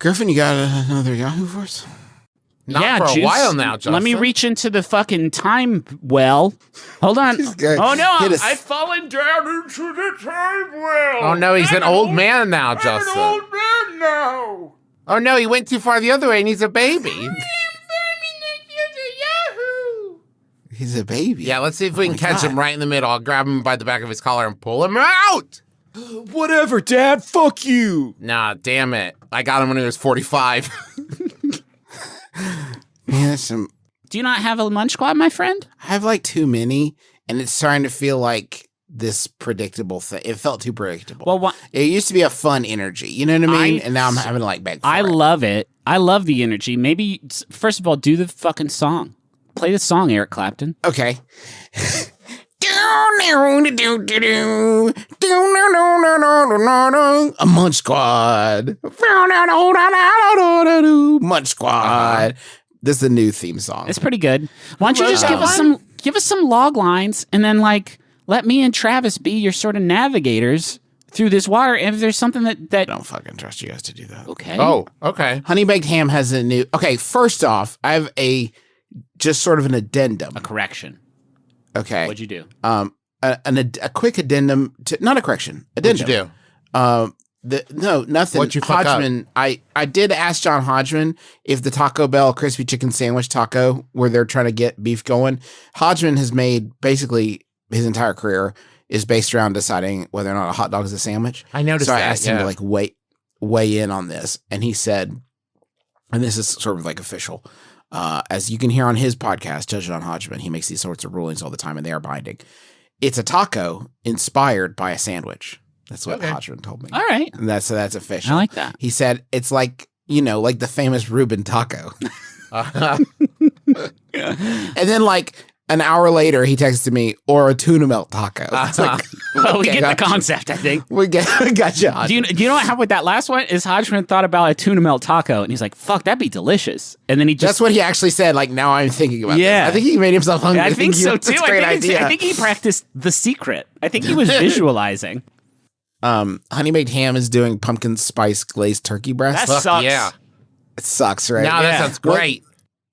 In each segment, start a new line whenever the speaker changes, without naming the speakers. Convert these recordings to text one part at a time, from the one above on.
Griffin, you got another Yahoo for us?
Not for a while now, Justin.
Let me reach into the fucking time well. Hold on. Oh, no. I've fallen down into the time well.
Oh, no. He's an old man now, Justin.
I'm an old man now.
Oh, no. He went too far the other way and he's a baby.
He's a baby.
Yeah, let's see if we can catch him right in the middle. I'll grab him by the back of his collar and pull him out.
Whatever, Dad. Fuck you.
Nah, damn it. I got him when he was 45.
Man, that's some...
Do you not have a Munch Squad, my friend?
I have like too many, and it's starting to feel like this predictable thing. It felt too predictable. Well, it used to be a fun energy. You know what I mean? And now I'm having to like beg for it.
I love it. I love the energy. Maybe, first of all, do the fucking song. Play the song, Eric Clapton.
Okay. A Munch Squad. Munch Squad. This is the new theme song.
It's pretty good. Why don't you just give us some log lines and then like let me and Travis be your sort of navigators through this water. And if there's something that
I don't fucking trust you guys to do that.
Okay.
Oh, okay.
Honey Baked Ham has a new. Okay, first off, I have just sort of an addendum.
A correction.
Okay.
What'd you do?
A quick addendum to, not a correction. Addendum.
What'd you do?
No, nothing.
What'd you fuck
Hodgman, up? I did ask John Hodgman if the Taco Bell crispy chicken sandwich taco, where they're trying to get beef going. Hodgman has made basically his entire career is based around deciding whether or not a hot dog is a sandwich.
I noticed
so
that.
I asked him to like weigh in on this, and he said, and this is sort of like official. As you can hear on his podcast, Judge John Hodgman, he makes these sorts of rulings all the time, and they are binding. It's a taco inspired by a sandwich. That's what Hodgman told me.
All right.
And that's official.
I like that.
He said it's like, like the famous Reuben taco. And then like an hour later, he texted me, or a tuna melt taco. It's like,
well, we get the concept, I think.
We got you.
Do you know what happened with that last one? Is Hodgman thought about a tuna melt taco, and he's like, fuck, that'd be delicious. And then he just...
That's what he actually said. Like, now I'm thinking about this. I think he made himself hungry.
I think so, too.
That's a great idea.
I think he practiced The Secret. I think he was visualizing.
Honey Baked Ham is doing pumpkin spice glazed turkey breast.
That sucks.
Yeah.
It sucks, right?
No, that sounds great.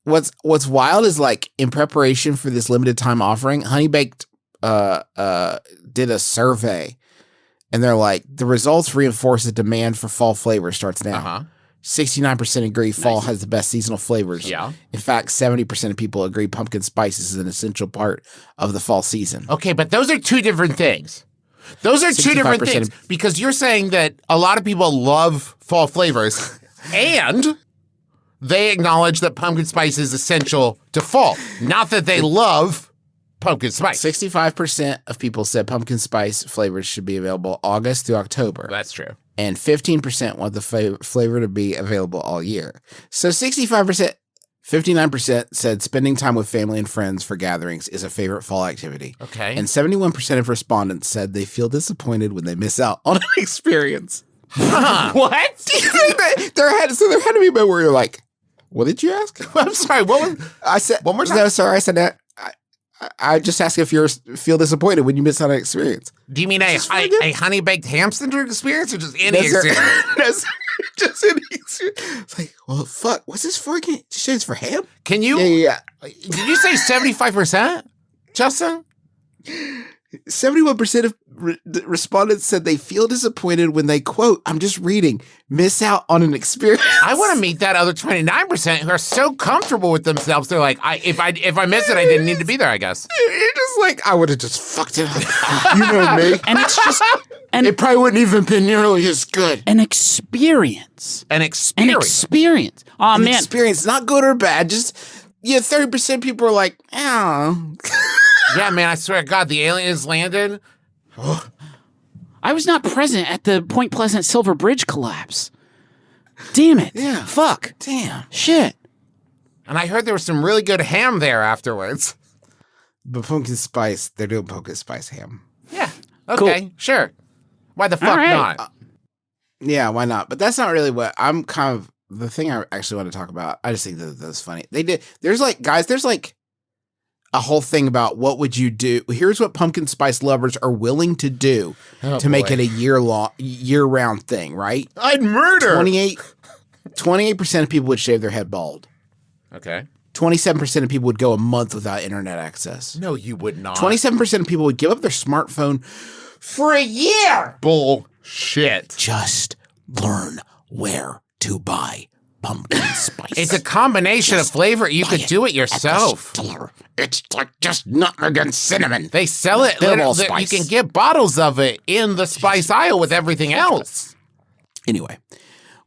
What's wild is like in preparation for this limited time offering, Honey Baked did a survey, and they're like, the results reinforce the demand for fall flavor starts now. 69% agree fall has the best seasonal flavors.
Yeah.
In fact, 70% of people agree pumpkin spice is an essential part of the fall season.
Okay, but those are two different things. Those are two different things, because you're saying that a lot of people love fall flavors and they acknowledge that pumpkin spice is essential to fall, not that they love pumpkin spice.
65% of people said pumpkin spice flavors should be available August through October.
That's true.
And 15% want the flavor to be available all year. So 65%, 59% said spending time with family and friends for gatherings is a favorite fall activity.
Okay.
And 71% of respondents said they feel disappointed when they miss out on an experience.
What?
there had to be a bit where you're like, what did you ask?
I'm sorry, what was...
I said,
one more time?
No, sorry, I said that. I just asked if you feel disappointed when you miss out on an experience.
Do you mean a Honey Baked Ham sandwich experience, or just any experience?
Just any experience. It's like, well, fuck, what's this for again? You say it's for ham?
Can you?
Yeah.
Did you say 75%, Justin?
71% of respondents said they feel disappointed when they, quote, I'm just reading, miss out on an experience.
I want to meet that other 29% who are so comfortable with themselves. They're like, if I miss it, I didn't need to be there, I guess.
You're just like, I would have just fucked it up. You know me.
And it's just...
And it probably wouldn't even been nearly as good.
An experience.
An experience.
Oh, man.
Experience, not good or bad. Just, 30% people are like, oh.
Yeah, man, I swear to God, the aliens landed.
I was not present at the Point Pleasant Silver Bridge collapse. Damn it.
Yeah.
Fuck.
Damn.
Shit.
And I heard there was some really good ham there afterwards.
But pumpkin spice, they're doing pumpkin spice ham.
Yeah. Okay, cool. Sure. Why the fuck not?
Yeah, why not? But that's not really what I'm kind of the thing I actually want to talk about. I just think that's funny. There's like a whole thing about what would you do. Here's what pumpkin spice lovers are willing to do to make it a year-round thing, right?
I'd murder.
28% of people would shave their head bald.
Okay.
27% of people would go a month without internet access.
No, you would not.
27% of people would give up their smartphone for a year.
Bullshit.
Just learn where to buy pumpkin spice.
It's a combination of flavor. You could do it yourself.
It's like just nutmeg and cinnamon.
They sell it. You can get bottles of it in the spice aisle with everything else.
Anyway,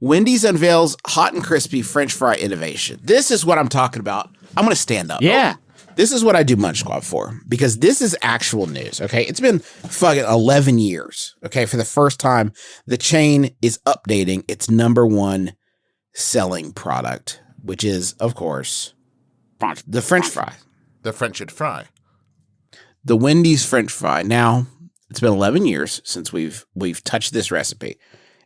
Wendy's unveils hot and crispy French fry innovation. This is what I'm talking about. I'm going to stand up.
Yeah.
This is what I do Munch Squad for, because this is actual news, okay? It's been fucking 11 years, okay? For the first time, the chain is updating its number one selling product, which is, of course, the French fry.
The French fry.
The Wendy's French fry. Now, it's been 11 years since we've touched this recipe,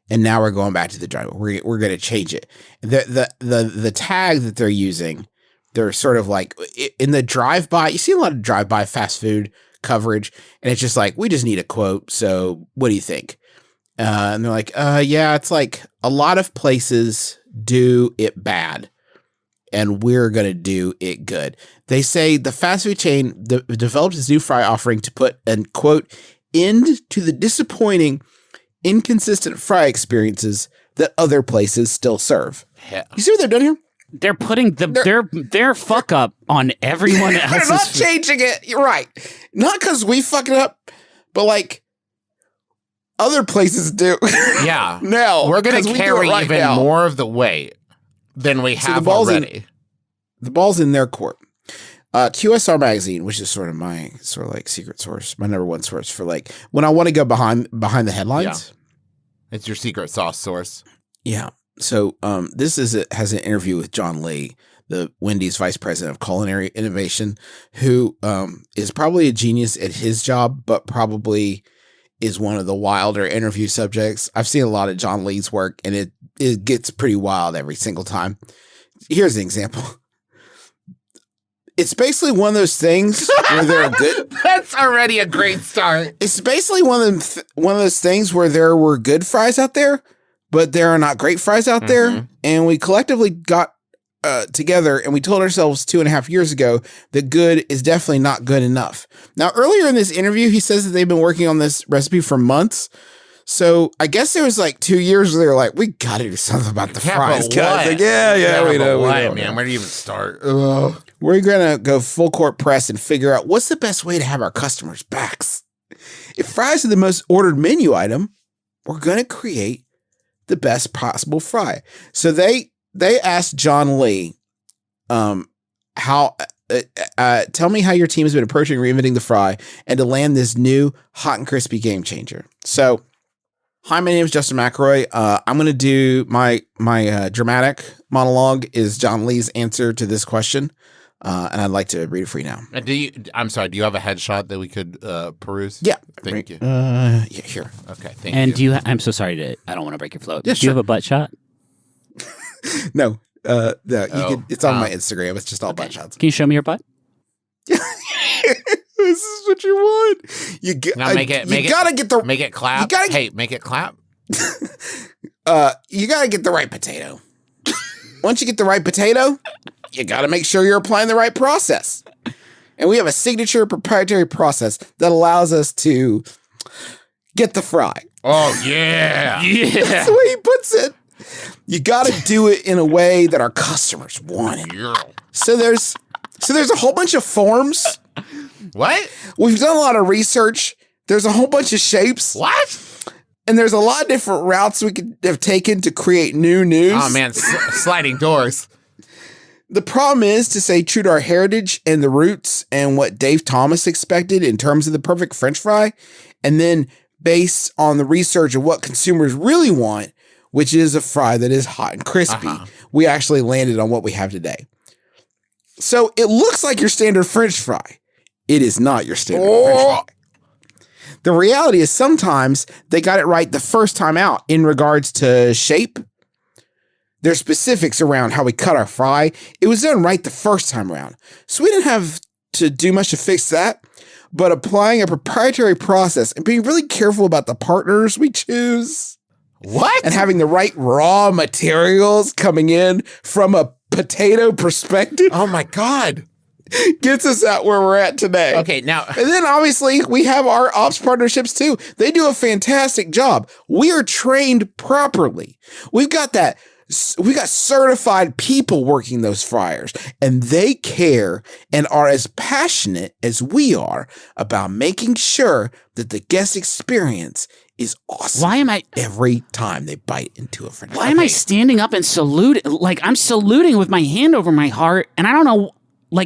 and now we're going back to the drawing board. We're going to change it. The tag that they're using, they're sort of like in the drive-by. You see a lot of drive-by fast food coverage, and it's just like, we just need a quote. So what do you think? And they're like, yeah, it's like a lot of places do it bad, and we're going to do it good. They say the fast food chain developed its new fry offering to put an, quote, end to the disappointing, inconsistent fry experiences that other places still serve.
Yeah.
You see what they've done here?
They're putting their fuck up on everyone else's.
They're not changing it. You're right. Not because we fuck it up, but like other places do.
Yeah.
Now
we're going to carry even more of the weight than we have already.
The ball's in their court. QSR Magazine, which is sort of like secret source, my number one source for like when I want to go behind the headlines.
Yeah. It's your secret sauce source.
Yeah. So this has an interview with John Lee, the Wendy's vice president of culinary innovation, who is probably a genius at his job, but probably is one of the wilder interview subjects. I've seen a lot of John Lee's work, and it gets pretty wild every single time. Here's an example. It's basically one of those things where they're good.
That's already a great start.
It's basically one of those things where there were good fries out there, but there are not great fries out there. And we collectively got together and we told ourselves 2.5 years ago that good is definitely not good enough. Now, earlier in this interview, he says that they've been working on this recipe for months. So I guess there was like 2 years where they were like, we got to do something about the fries. Guys. Like, yeah, we know.
Man, where do you even start?
We're going to go full court press and figure out what's the best way to have our customers' backs. If fries are the most ordered menu item, we're going to create the best possible fry. So they asked John Lee, tell me how your team has been approaching reinventing the fry and to land this new hot and crispy game changer. So, hi, my name is Justin McElroy. I'm going to do my dramatic monologue is John Lee's answer to this question. And I'd like to read it for you now.
Do you have a headshot that we could peruse?
Yeah.
Thank you.
Yeah, here.
Okay, thank
and
you.
do you I'm so sorry I don't want to break your flow.
Yeah,
do you have a butt shot?
No. It's on my Instagram. It's just all butt shots.
Can you show me your butt?
This is what you want. You
make it clap. Make it clap.
You gotta get the right potato. Once you get the right potato, you gotta make sure you're applying the right process. And we have a signature proprietary process that allows us to get the fry.
Oh yeah. Yeah.
That's the way he puts it. You gotta do it in a way that our customers want it.
Yeah.
So there's a whole bunch of forms.
What?
We've done a lot of research. There's a whole bunch of shapes.
What?
And there's a lot of different routes we could have taken to create new news.
Oh, man, sliding doors.
The problem is to stay true to our heritage and the roots and what Dave Thomas expected in terms of the perfect French fry. And then based on the research of what consumers really want, which is a fry that is hot and crispy, we actually landed on what we have today. So it looks like your standard French fry. It is not your standard French fry. The reality is sometimes they got it right the first time out in regards to shape. There's specifics around how we cut our fry. It was done right the first time around. So we didn't have to do much to fix that, but applying a proprietary process and being really careful about the partners we choose.
What?
And having the right raw materials coming in from a potato perspective.
Oh my God.
Gets us out where we're at today.
Okay, now.
And then obviously we have our ops partnerships too. They do a fantastic job. We are trained properly. We got certified people working those fryers, and they care and are as passionate as we are about making sure that the guest experience is awesome.
Why am I
every time they bite into a french fry?
Why am I standing up and saluting? Like, I'm saluting with my hand over my heart, and I don't know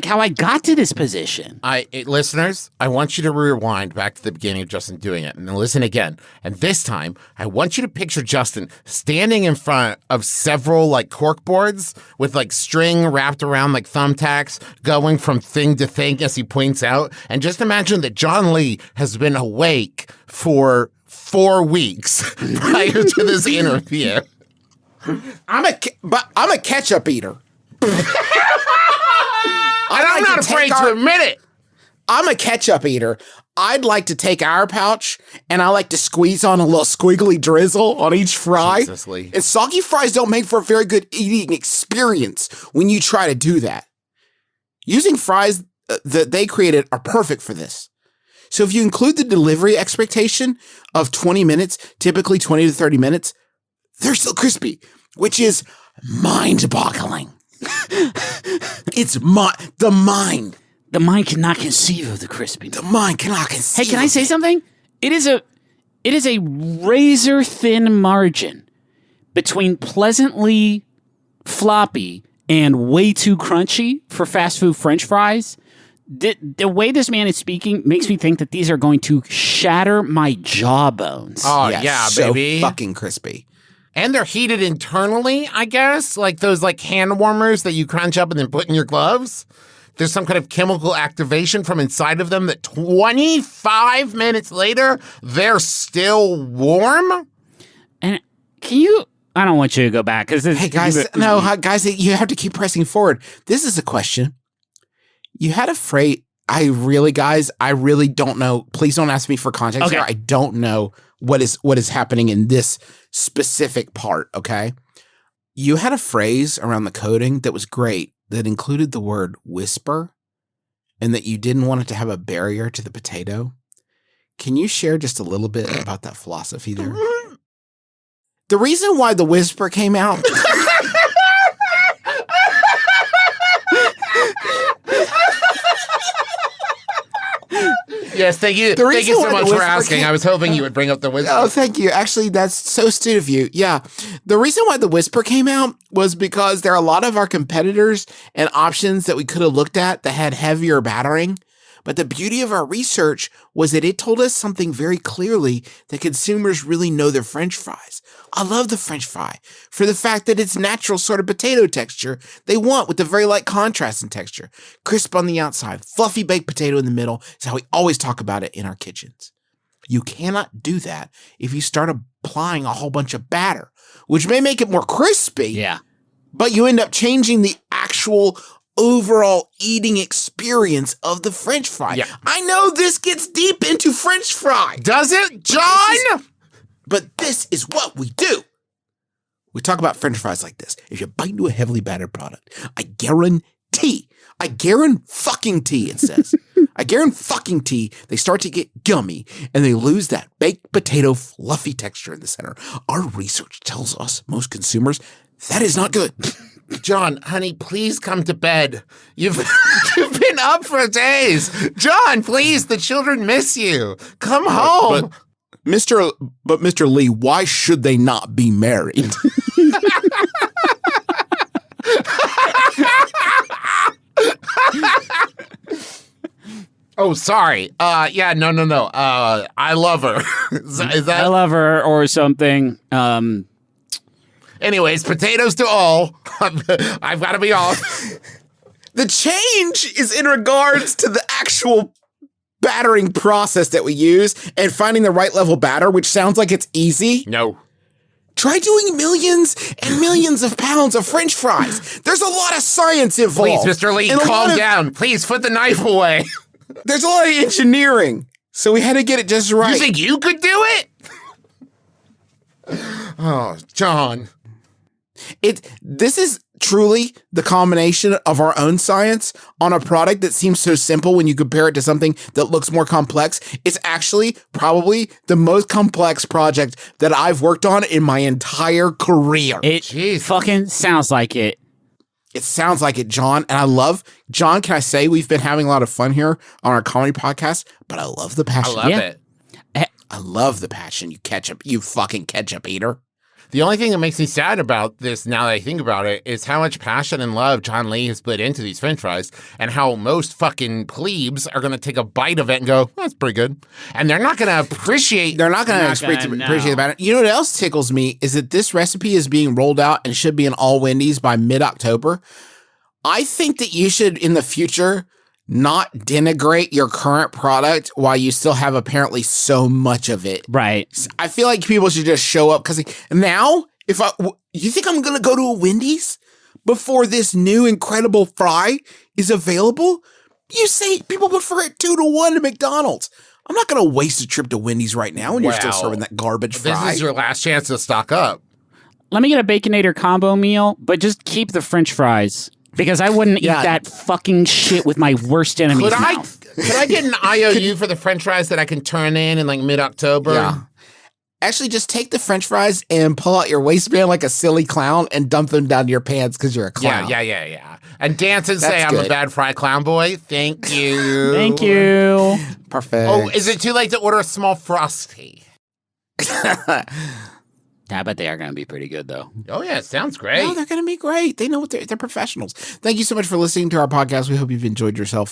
how I got to this position.
Listeners, I want you to rewind back to the beginning of Justin doing it and then listen again. And this time, I want you to picture Justin standing in front of several cork boards with string wrapped around thumbtacks going from thing to thing as he points out. And just imagine that John Lee has been awake for 4 weeks prior to this interview.
I'm a ketchup eater.
I'm not afraid to admit it.
I'm a ketchup eater. I'd like to take our pouch and I like to squeeze on a little squiggly drizzle on each fry.
Jesus, Lee.
And soggy fries don't make for a very good eating experience when you try to do that. Using fries that they created are perfect for this. So if you include the delivery expectation of 20 minutes, typically 20 to 30 minutes, they're still crispy, which is mind-boggling. It's the mind.
The mind cannot conceive of the crispiness.
The mind cannot conceive.
Hey, can I say something? It is a razor thin margin between pleasantly floppy and way too crunchy for fast food French fries. The way this man is speaking makes me think that these are going to shatter my jawbones.
Oh, yeah,
so
baby.
Fucking crispy.
And they're heated internally, I guess, like those hand warmers that you crunch up and then put in your gloves. There's some kind of chemical activation from inside of them that 25 minutes later, they're still warm.
And I don't want you to go back because
hey guys, guys, you have to keep pressing forward. This is a question. You had a phrase. I really don't know. Please don't ask me for context here. I don't know what is happening in this specific part, okay? You had a phrase around the coding that was great that included the word whisper and that you didn't want it to have a barrier to the potato. Can you share just a little bit about that philosophy there? The reason why the whisper came out...
Yes, thank you. Thank you so much for asking. I was hoping you would bring up the whisper.
Oh, thank you. Actually, that's so astute of you. Yeah. The reason why the whisper came out was because there are a lot of our competitors and options that we could have looked at that had heavier battering. But the beauty of our research was that it told us something very clearly that consumers really know their French fries. I love the French fry for the fact that it's natural sort of potato texture they want with the very light contrast in texture. Crisp on the outside, fluffy baked potato in the middle is how we always talk about it in our kitchens. You cannot do that if you start applying a whole bunch of batter, which may make it more crispy.
Yeah.
But you end up changing the actual overall eating experience of the French fry. Yeah. I know this gets deep into French fry.
Does it, John?
But this is what we do. We talk about French fries like this. If you bite into a heavily battered product, I guarantee, it says, I guarantee they start to get gummy and they lose that baked potato fluffy texture in the center. Our research tells us, most consumers, that is not good.
John, honey, please come to bed. You've been up for days. John, please, the children miss you. Come home.
But Mr. Lee, why should they not be married?
Oh, sorry. Yeah, no. I love her. Is that?
I love her or something.
Anyways, potatoes to all. I've got to be off.
The change is in regards to the actual battering process that we use and finding the right level batter, which sounds like it's easy.
No.
Try doing millions and millions of pounds of French fries. There's a lot of science involved.
Please, Mr. Lee, calm down. Please put the knife away.
There's a lot of engineering, so we had to get it just right.
You think you could do it? Oh, John.
This is truly the combination of our own science on a product that seems so simple when you compare it to something that looks more complex. It's actually probably the most complex project that I've worked on in my entire career.
It fucking sounds like it.
It sounds like it, John. And I love, John, can I say we've been having a lot of fun here on our comedy podcast, but I love the passion.
I love it.
I love the passion, you fucking ketchup eater.
The only thing that makes me sad about this, now that I think about it, is how much passion and love John Lee has put into these french fries and how most fucking plebes are going to take a bite of it and go, that's pretty good. And they're not going to appreciate...
They're not going to appreciate about it. You know what else tickles me is that this recipe is being rolled out and should be in all Wendy's by mid-October. I think that you should, in the future, not denigrate your current product while you still have apparently so much of it.
Right.
I feel like people should just show up because now, you think I'm going to go to a Wendy's before this new incredible fry is available? You say people prefer it 2-1 to McDonald's. I'm not going to waste a trip to Wendy's right now when you're still serving that garbage fry.
This is your last chance to stock up.
Let me get a Baconator combo meal, but just keep the french fries. Because I wouldn't eat that fucking shit with my worst enemy's mouth.
Could I get an IOU for the french fries that I can turn in like mid-October?
Yeah. Actually, just take the french fries and pull out your waistband like a silly clown and dump them down your pants because you're a clown.
Yeah. And dance and say, I'm a bad fry clown boy. Thank you.
Thank you.
Perfect.
Oh, is it too late to order a small Frosty?
I bet they are going to be pretty good, though.
Oh, yeah. Sounds great.
No, they're going to be great. They know what they're professionals. Thank you so much for listening to our podcast. We hope you've enjoyed yourself.